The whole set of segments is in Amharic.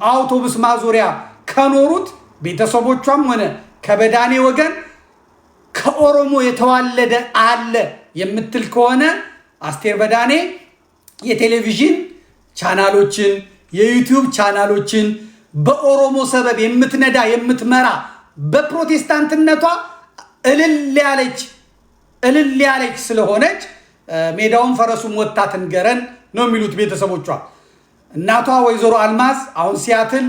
አውቶቡስ ማዞሪያ ከኖሩት ቤተሰቦቿም ሆነ ከበዳኔ ወገን ከኦሮሞ የተዋለደ አለ የምትል ከሆነ አስቴር በዳኔ የቴሌቪዥን ቻናሎችን የዩቲዩብ ቻናሎችን በኦሮሞ ሰበብ የምትነዳ የምትመራ በፕሮቴስታንትነቷ እልል ያለች ስለሆነች ሜዳውን ፈረሱን ወጣትን ገረን ነው የሚሉት ቤተሰቦቿ። እናቷ ወይዘሮ አልማዝ አሁን ሲያትል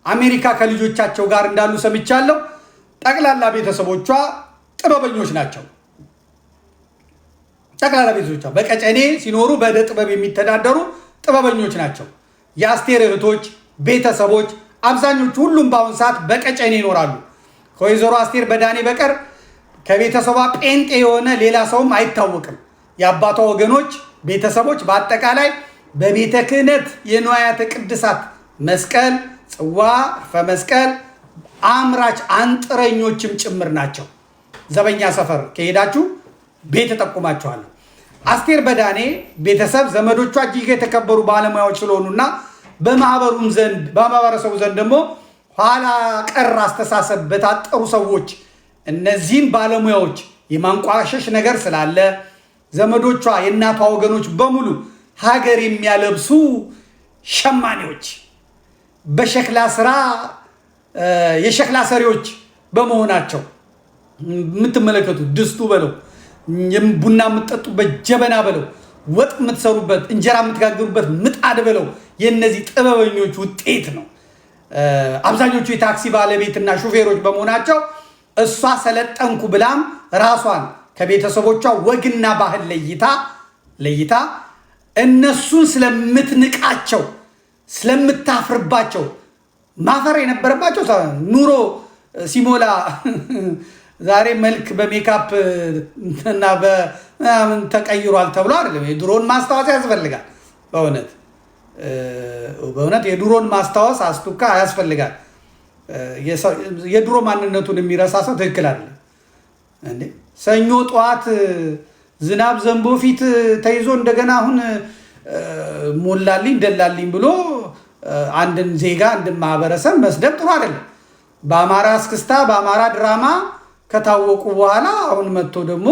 አሜሪካ ከልጆቻቸው ጋር እንዳሉ ሰምቻለሁ። ጠቅላላ ቤተሰቦቿ ጥበበኞች ናቸው። ጠቅላላ ቤተሰቦቿ በቀጨኔ ሲኖሩ በእደ ጥበብ የሚተዳደሩ ጥበበኞች ናቸው። የአስቴር እህቶች ቤተሰቦች አብዛኞቹ ሁሉም በአሁን ሰዓት በቀጨኔ ይኖራሉ። ከወይዘሮ አስቴር በዳኔ በቀር ከቤተሰቧ ጴንጤ የሆነ ሌላ ሰውም አይታወቅም። የአባቷ ወገኖች ቤተሰቦች በአጠቃላይ በቤተ ክህነት የንዋያተ ቅድሳት መስቀል፣ ጽዋ፣ ዕርፈ መስቀል አምራች አንጥረኞችም ጭምር ናቸው። ዘበኛ ሰፈር ከሄዳችሁ ቤት ተጠቁማችኋለሁ። አስቴር በዳኔ ቤተሰብ ዘመዶቿ እጅግ የተከበሩ ባለሙያዎች ስለሆኑና በማህበረሰቡ ዘንድ ደግሞ ኋላ ቀር አስተሳሰብ በታጠሩ ሰዎች እነዚህን ባለሙያዎች የማንቋሸሽ ነገር ስላለ ዘመዶቿ የእናቷ ወገኖች በሙሉ ሀገር የሚያለብሱ ሸማኔዎች በሸክላ ስራ የሸክላ ሰሪዎች በመሆናቸው የምትመለከቱት ድስቱ በለው ቡና የምትጠጡበት ጀበና በለው ወጥ የምትሰሩበት እንጀራ የምትጋግሩበት ምጣድ በለው የእነዚህ ጥበበኞች ውጤት ነው። አብዛኞቹ የታክሲ ባለቤትና ሹፌሮች በመሆናቸው እሷ ሰለጠንኩ ብላም ራሷን ከቤተሰቦቿ ወግና ባህል ለይታ እነሱን ስለምትንቃቸው ስለምታፍርባቸው ማፈር የነበረባቸው ኑሮ ሲሞላ ዛሬ መልክ በሜካፕ እና በምን ተቀይሯል ተብሎ አይደለም። የድሮን ማስታወስ ያስፈልጋል። በእውነት የድሮን ማስታወስ አስቱካ ያስፈልጋል። የድሮ ማንነቱን የሚረሳ ሰው ትክክል አይደለም እንዴ። ሰኞ ጠዋት ዝናብ ዘንቦ ፊት ተይዞ እንደገና አሁን ሞላልኝ ደላልኝ ብሎ አንድን ዜጋ አንድን ማህበረሰብ መስደብ ጥሩ አይደለም። በአማራ እስክስታ በአማራ ድራማ ከታወቁ በኋላ አሁን መጥቶ ደግሞ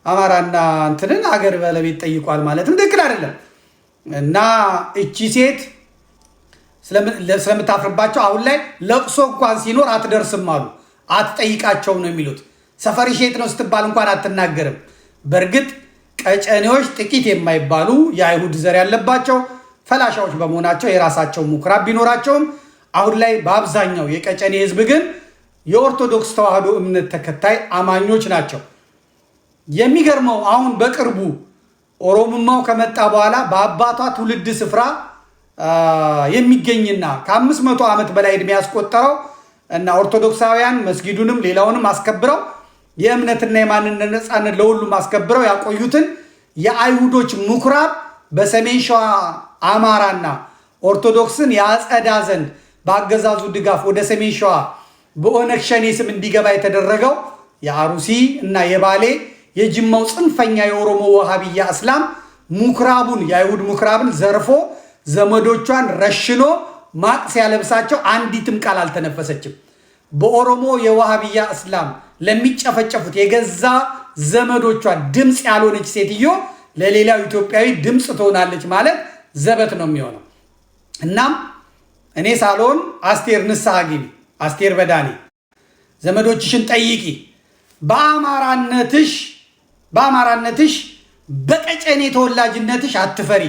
አማራና እንትንን አገር ባለቤት ጠይቋል ማለትም ትክክል አይደለም እና እቺ ሴት ስለምታፍርባቸው አሁን ላይ ለቅሶ እንኳን ሲኖር አትደርስም አሉ። አትጠይቃቸው ነው የሚሉት። ሰፈሪ ሼት ነው ስትባል እንኳን አትናገርም። በእርግጥ ቀጨኔዎች ጥቂት የማይባሉ የአይሁድ ዘር ያለባቸው ፈላሻዎች በመሆናቸው የራሳቸው ምኩራብ ቢኖራቸውም አሁን ላይ በአብዛኛው የቀጨኔ ህዝብ ግን የኦርቶዶክስ ተዋህዶ እምነት ተከታይ አማኞች ናቸው። የሚገርመው አሁን በቅርቡ ኦሮሞማው ከመጣ በኋላ በአባቷ ትውልድ ስፍራ የሚገኝና ከ500 ዓመት በላይ ዕድሜ ያስቆጠረው እና ኦርቶዶክሳውያን መስጊዱንም ሌላውንም አስከብረው የእምነትና የማንነት ነፃነት ለሁሉም አስከብረው ያቆዩትን የአይሁዶች ምኩራብ በሰሜን ሸዋ አማራና ኦርቶዶክስን ያጸዳ ዘንድ በአገዛዙ ድጋፍ ወደ ሰሜን ሸዋ በኦነግ ሸኔ ስም እንዲገባ የተደረገው የአሩሲ እና የባሌ የጅማው ጽንፈኛ የኦሮሞ ወሃቢያ እስላም ምኩራቡን የአይሁድ ምኩራብን ዘርፎ ዘመዶቿን ረሽኖ ማቅ ሲያለብሳቸው አንዲትም ቃል አልተነፈሰችም። በኦሮሞ የወሃቢያ እስላም ለሚጨፈጨፉት የገዛ ዘመዶቿ ድምፅ ያልሆነች ሴትዮ ለሌላው ኢትዮጵያዊ ድምፅ ትሆናለች ማለት ዘበት ነው የሚሆነው። እናም እኔ ሳልሆን አስቴር ንስሐ ግቢ፣ አስቴር በዳኔ ዘመዶችሽን ጠይቂ። በአማራነትሽ በቀጨኔ ተወላጅነትሽ አትፈሪ።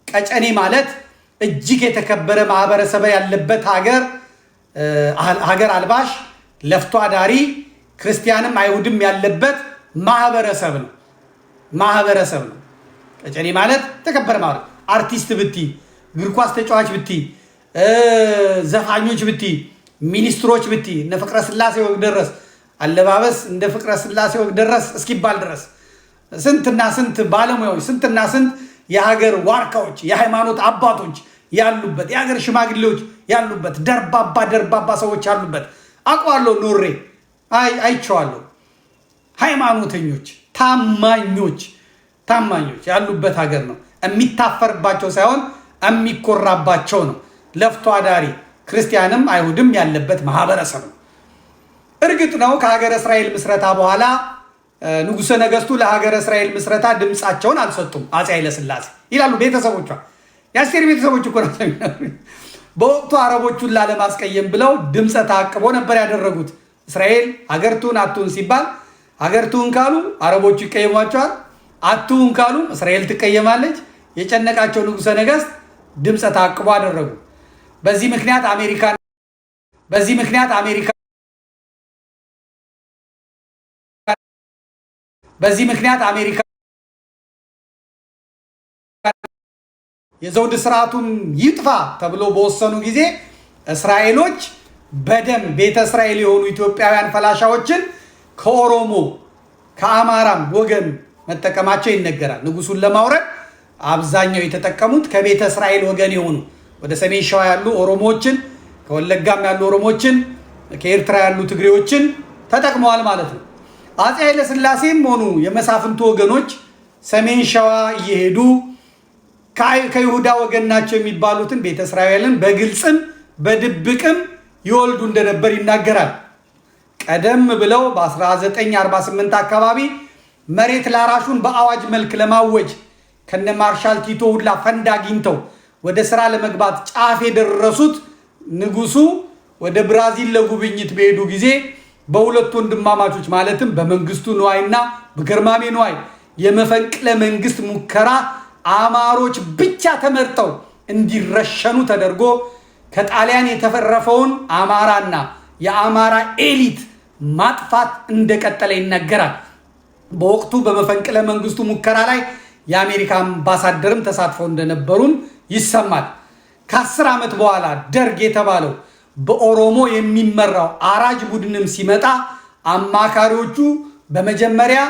ቀጨኔ ማለት እጅግ የተከበረ ማህበረሰብ ያለበት ሀገር አልባሽ ለፍቶ አዳሪ ክርስቲያንም አይሁድም ያለበት ማህበረሰብ ነው። ቀጨኔ ማለት ተከበረ ማለት አርቲስት ብቲ፣ እግር ኳስ ተጫዋች ብቲ፣ ዘፋኞች ብቲ፣ ሚኒስትሮች ብቲ እነ ፍቅረ ስላሴ ወግ ደረስ አለባበስ እንደ ፍቅረ ስላሴ ወግ ደረስ እስኪባል ድረስ ስንትና ስንት ባለሙያዎች ስንትና ስንት የሀገር ዋርካዎች የሃይማኖት አባቶች ያሉበት የሀገር ሽማግሌዎች ያሉበት ደርባባ ሰዎች ያሉበት አውቀዋለሁ። ኖሬ አይቼዋለሁ። ሃይማኖተኞች ታማኞች ያሉበት ሀገር ነው። የሚታፈርባቸው ሳይሆን የሚኮራባቸው ነው። ለፍቶ አዳሪ ክርስቲያንም አይሁድም ያለበት ማህበረሰብ ነው። እርግጥ ነው ከሀገረ እስራኤል ምስረታ በኋላ ንጉሠ ነገሥቱ ለሀገረ እስራኤል ምስረታ ድምፃቸውን አልሰጡም አፄ ኃይለ ሥላሴ ይላሉ ቤተሰቦቿ። የአስቴር ቤተሰቦች እኮ ናቸው። በወቅቱ አረቦቹን ላለማስቀየም ብለው ድምፀ ተአቅቦ ነበር ያደረጉት። እስራኤል ሀገርቱን አትሁን ሲባል ሀገርቱን ካሉ አረቦቹ ይቀየሟቸዋል፣ አትሁን ካሉ እስራኤል ትቀየማለች። የጨነቃቸው ንጉሠ ነገሥት ድምፀ ተአቅቦ አደረጉ። በዚህ ምክንያት አሜሪካ የዘውድ ስርዓቱን ይጥፋ ተብሎ በወሰኑ ጊዜ እስራኤሎች በደም ቤተ እስራኤል የሆኑ ኢትዮጵያውያን ፈላሻዎችን ከኦሮሞ ከአማራም ወገን መጠቀማቸው ይነገራል። ንጉሱን ለማውረድ አብዛኛው የተጠቀሙት ከቤተ እስራኤል ወገን የሆኑ ወደ ሰሜን ሸዋ ያሉ ኦሮሞዎችን፣ ከወለጋም ያሉ ኦሮሞዎችን፣ ከኤርትራ ያሉ ትግሬዎችን ተጠቅመዋል ማለት ነው። አፄ ኃይለ ሥላሴም ሆኑ የመሳፍንቱ ወገኖች ሰሜን ሸዋ እየሄዱ ከይሁዳ ወገን ናቸው የሚባሉትን ቤተ እስራኤልን በግልጽም በድብቅም ይወልዱ እንደነበር ይናገራል። ቀደም ብለው በ1948 አካባቢ መሬት ላራሹን በአዋጅ መልክ ለማወጅ ከነ ማርሻል ቲቶ ሁላ ፈንድ አግኝተው ወደ ስራ ለመግባት ጫፍ የደረሱት ንጉሱ ወደ ብራዚል ለጉብኝት በሄዱ ጊዜ በሁለቱ ወንድማማቾች ማለትም በመንግስቱ ንዋይና በገርማሜ ንዋይ የመፈንቅለ መንግስት ሙከራ አማሮች ብቻ ተመርጠው እንዲረሸኑ ተደርጎ ከጣሊያን የተፈረፈውን አማራና የአማራ ኤሊት ማጥፋት እንደቀጠለ ይነገራል። በወቅቱ በመፈንቅለ መንግስቱ ሙከራ ላይ የአሜሪካ አምባሳደርም ተሳትፈው እንደነበሩም ይሰማል። ከ10 ዓመት በኋላ ደርግ የተባለው በኦሮሞ የሚመራው አራጅ ቡድንም ሲመጣ አማካሪዎቹ በመጀመሪያ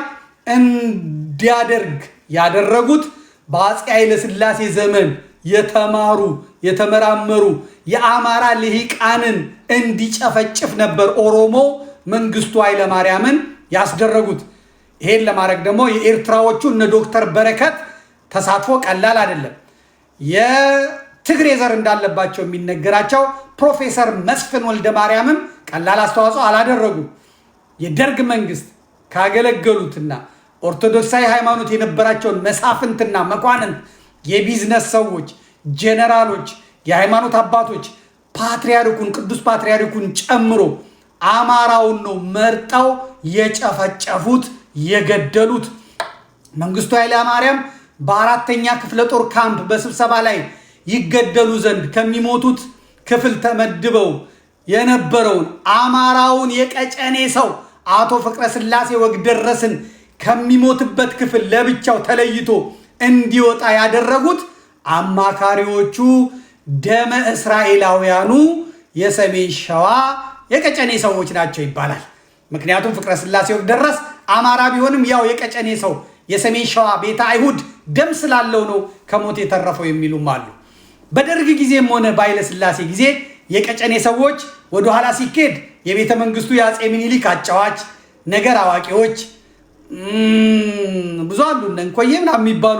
እንዲያደርግ ያደረጉት በአፄ ኃይለ ሥላሴ ዘመን የተማሩ የተመራመሩ የአማራ ልሂቃንን እንዲጨፈጭፍ ነበር ኦሮሞ መንግስቱ ኃይለማርያምን ያስደረጉት። ይሄን ለማድረግ ደግሞ የኤርትራዎቹ እነ ዶክተር በረከት ተሳትፎ ቀላል አይደለም። የትግሬ ዘር እንዳለባቸው የሚነገራቸው ፕሮፌሰር መስፍን ወልደ ማርያምም ቀላል አስተዋጽኦ አላደረጉም። የደርግ መንግስት ካገለገሉትና ኦርቶዶክሳዊ ሃይማኖት የነበራቸውን መሳፍንትና መኳንንት፣ የቢዝነስ ሰዎች፣ ጄኔራሎች፣ የሃይማኖት አባቶች ፓትርያርኩን ቅዱስ ፓትርያርኩን ጨምሮ አማራውን ነው መርጠው የጨፈጨፉት የገደሉት። መንግስቱ ኃይለማርያም በ4ኛ ክፍለ ጦር ካምፕ በስብሰባ ላይ ይገደሉ ዘንድ ከሚሞቱት ክፍል ተመድበው የነበረውን አማራውን የቀጨኔ ሰው አቶ ፍቅረ ስላሴ ወግደረስን ከሚሞትበት ክፍል ለብቻው ተለይቶ እንዲወጣ ያደረጉት አማካሪዎቹ ደመ እስራኤላውያኑ የሰሜን ሸዋ የቀጨኔ ሰዎች ናቸው ይባላል። ምክንያቱም ፍቅረ ስላሴ ወግደረስ አማራ ቢሆንም ያው የቀጨኔ ሰው የሰሜን ሸዋ ቤተ አይሁድ ደም ስላለው ነው ከሞት የተረፈው የሚሉም አሉ። በደርግ ጊዜም ሆነ በኃይለ ሥላሴ ጊዜ የቀጨኔ ሰዎች ወደኋላ ሲኬድ የቤተ መንግስቱ የአፄ ምኒልክ አጫዋች ነገር አዋቂዎች ብዙ አሉ። እንኮዬ ምናምን የሚባሉ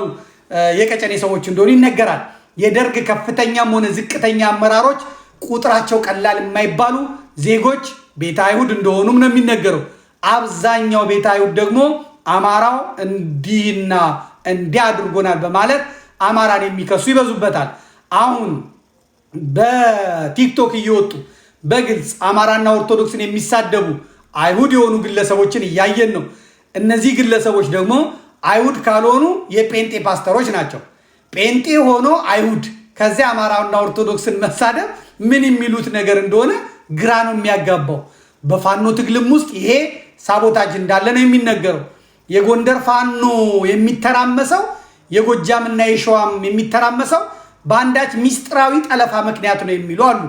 የቀጨኔ ሰዎች እንደሆኑ ይነገራል። የደርግ ከፍተኛም ሆነ ዝቅተኛ አመራሮች ቁጥራቸው ቀላል የማይባሉ ዜጎች ቤተ አይሁድ እንደሆኑም ነው የሚነገረው። አብዛኛው ቤተ አይሁድ ደግሞ አማራው እንዲህና እንዲህ አድርጎናል በማለት አማራን የሚከሱ ይበዙበታል። አሁን በቲክቶክ እየወጡ በግልጽ አማራና ኦርቶዶክስን የሚሳደቡ አይሁድ የሆኑ ግለሰቦችን እያየን ነው። እነዚህ ግለሰቦች ደግሞ አይሁድ ካልሆኑ የጴንጤ ፓስተሮች ናቸው። ጴንጤ ሆኖ አይሁድ ከዚያ አማራና ኦርቶዶክስን መሳደብ ምን የሚሉት ነገር እንደሆነ ግራ ነው የሚያጋባው። በፋኖ ትግልም ውስጥ ይሄ ሳቦታጅ እንዳለ ነው የሚነገረው። የጎንደር ፋኖ የሚተራመሰው የጎጃምና የሸዋም የሚተራመሰው በአንዳች ሚስጥራዊ ጠለፋ ምክንያት ነው የሚሉ አሉ።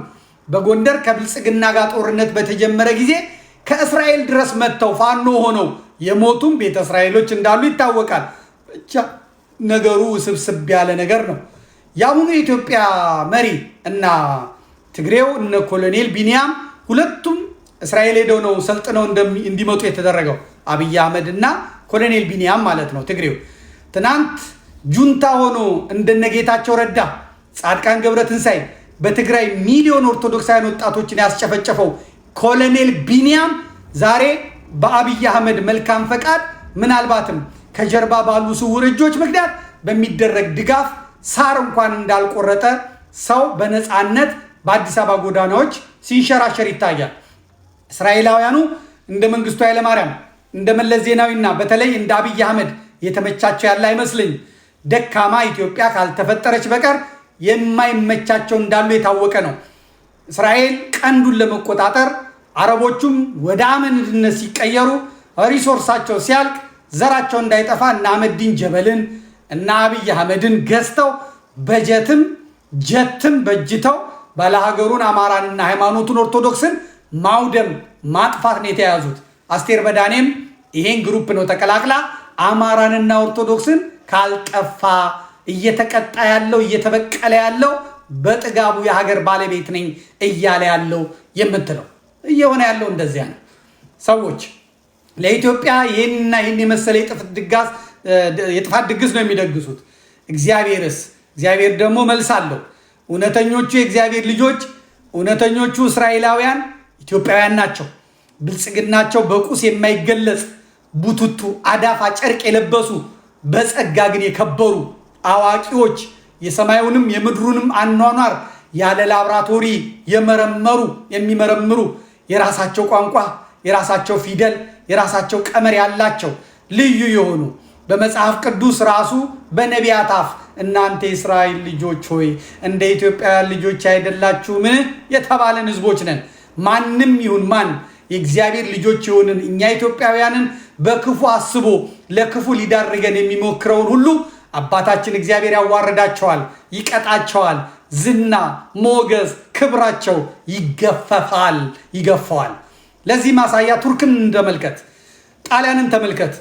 በጎንደር ከብልጽግና ጋር ጦርነት በተጀመረ ጊዜ ከእስራኤል ድረስ መጥተው ፋኖ ሆነው የሞቱም ቤተ እስራኤሎች እንዳሉ ይታወቃል። ብቻ ነገሩ ስብስብ ያለ ነገር ነው። የአሁኑ የኢትዮጵያ መሪ እና ትግሬው እነ ኮሎኔል ቢኒያም ሁለቱም እስራኤል ሄደው ነው ሰልጥነው እንዲመጡ የተደረገው። አብይ አህመድ እና ኮሎኔል ቢኒያም ማለት ነው ትግሬው። ትናንት ጁንታ ሆኖ እንደነጌታቸው ረዳ፣ ጻድቃን ገብረትንሳኤ በትግራይ ሚሊዮን ኦርቶዶክሳውያን ወጣቶችን ያስጨፈጨፈው ኮሎኔል ቢኒያም ዛሬ በአብይ አህመድ መልካም ፈቃድ ምናልባትም ከጀርባ ባሉ ስውር እጆች ምክንያት በሚደረግ ድጋፍ ሳር እንኳን እንዳልቆረጠ ሰው በነፃነት በአዲስ አበባ ጎዳናዎች ሲንሸራሸር ይታያል። እስራኤላውያኑ እንደ መንግስቱ ኃይለማርያም እንደ መለስ ዜናዊና በተለይ እንደ አብይ አህመድ የተመቻቸው ያለ አይመስልኝ። ደካማ ኢትዮጵያ ካልተፈጠረች በቀር የማይመቻቸው እንዳሉ የታወቀ ነው። እስራኤል ቀንዱን ለመቆጣጠር አረቦቹም ወደ አመንድነት ሲቀየሩ ሪሶርሳቸው ሲያልቅ ዘራቸው እንዳይጠፋ እና አህመዲን ጀበልን እና አብይ አህመድን ገዝተው በጀትም ጀትም በጅተው ባለሀገሩን አማራንና ሃይማኖቱን ኦርቶዶክስን ማውደም ማጥፋት ነው የተያዙት። አስቴር በዳኔም ይሄን ግሩፕ ነው ተቀላቅላ አማራንና ኦርቶዶክስን ካልጠፋ እየተቀጣ ያለው እየተበቀለ ያለው በጥጋቡ የሀገር ባለቤት ነኝ እያለ ያለው የምትለው እየሆነ ያለው እንደዚያ ነው። ሰዎች ለኢትዮጵያ ይሄንና ይሄን የመሰለ የጥፋት ድግስ ነው የሚደግሱት። እግዚአብሔር ደግሞ መልስ አለው። እውነተኞቹ የእግዚአብሔር ልጆች እውነተኞቹ እስራኤላውያን ኢትዮጵያውያን ናቸው። ብልጽግናቸው በቁስ የማይገለጽ ቡቱቱ አዳፋ ጨርቅ የለበሱ በጸጋ ግን የከበሩ አዋቂዎች የሰማዩንም የምድሩንም አኗኗር ያለ ላብራቶሪ የሚመረምሩ የራሳቸው ቋንቋ፣ የራሳቸው ፊደል፣ የራሳቸው ቀመር ያላቸው ልዩ የሆኑ በመጽሐፍ ቅዱስ ራሱ በነቢያት አፍ እናንተ የእስራኤል ልጆች ሆይ እንደ ኢትዮጵያውያን ልጆች አይደላችሁምን የተባለን ህዝቦች ነን። ማንም ይሁን ማን የእግዚአብሔር ልጆች የሆንን እኛ ኢትዮጵያውያንን በክፉ አስቦ ለክፉ ሊዳርገን የሚሞክረውን ሁሉ አባታችን እግዚአብሔር ያዋርዳቸዋል፣ ይቀጣቸዋል። ዝና፣ ሞገስ፣ ክብራቸው ይገፈዋል። ለዚህ ማሳያ ቱርክን ተመልከት፣ ጣሊያንን ተመልከት፣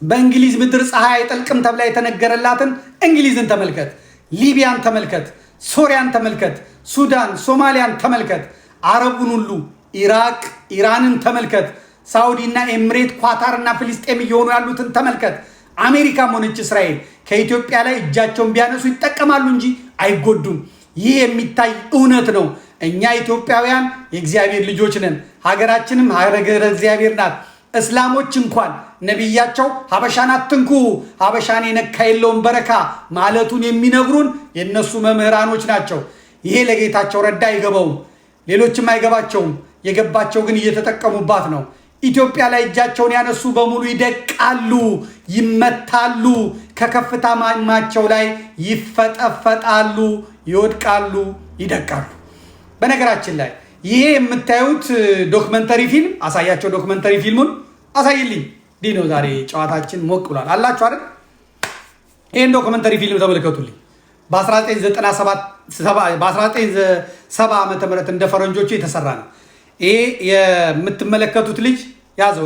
በእንግሊዝ ምድር ፀሐይ አይጠልቅም ተብላ የተነገረላትን እንግሊዝን ተመልከት፣ ሊቢያን ተመልከት፣ ሶሪያን ተመልከት፣ ሱዳን፣ ሶማሊያን ተመልከት፣ አረቡን ሁሉ ኢራቅ፣ ኢራንን ተመልከት፣ ሳውዲና ኤምሬት፣ ኳታርና ፍልስጤም እየሆኑ ያሉትን ተመልከት። አሜሪካም ሆነች እስራኤል ከኢትዮጵያ ላይ እጃቸውን ቢያነሱ ይጠቀማሉ እንጂ አይጎዱም። ይህ የሚታይ እውነት ነው። እኛ ኢትዮጵያውያን የእግዚአብሔር ልጆች ነን። ሀገራችንም ሀገረ እግዚአብሔር ናት። እስላሞች እንኳን ነቢያቸው ሀበሻን አትንኩ፣ ሀበሻን የነካ የለውም በረካ ማለቱን የሚነግሩን የነሱ መምህራኖች ናቸው። ይሄ ለጌታቸው ረዳ አይገባውም፣ ሌሎችም አይገባቸውም። የገባቸው ግን እየተጠቀሙባት ነው። ኢትዮጵያ ላይ እጃቸውን ያነሱ በሙሉ ይደቃሉ፣ ይመታሉ፣ ከከፍታ ማማቸው ላይ ይፈጠፈጣሉ፣ ይወድቃሉ፣ ይደቃሉ። በነገራችን ላይ ይሄ የምታዩት ዶክመንተሪ ፊልም አሳያቸው። ዶክመንተሪ ፊልሙን አሳይልኝ። ዲኖ ዛሬ ጨዋታችን ሞቅ ብሏል አላችሁ አይደል? ይሄን ዶክመንተሪ ፊልም ተመልከቱልኝ። በ1970 ዓመተ ምህረት እንደ ፈረንጆቹ የተሰራ ነው። ይሄ የምትመለከቱት ልጅ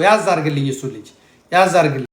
ያዝ አርግልኝ፣ እሱ ልጅ ያዝ አርግልኝ።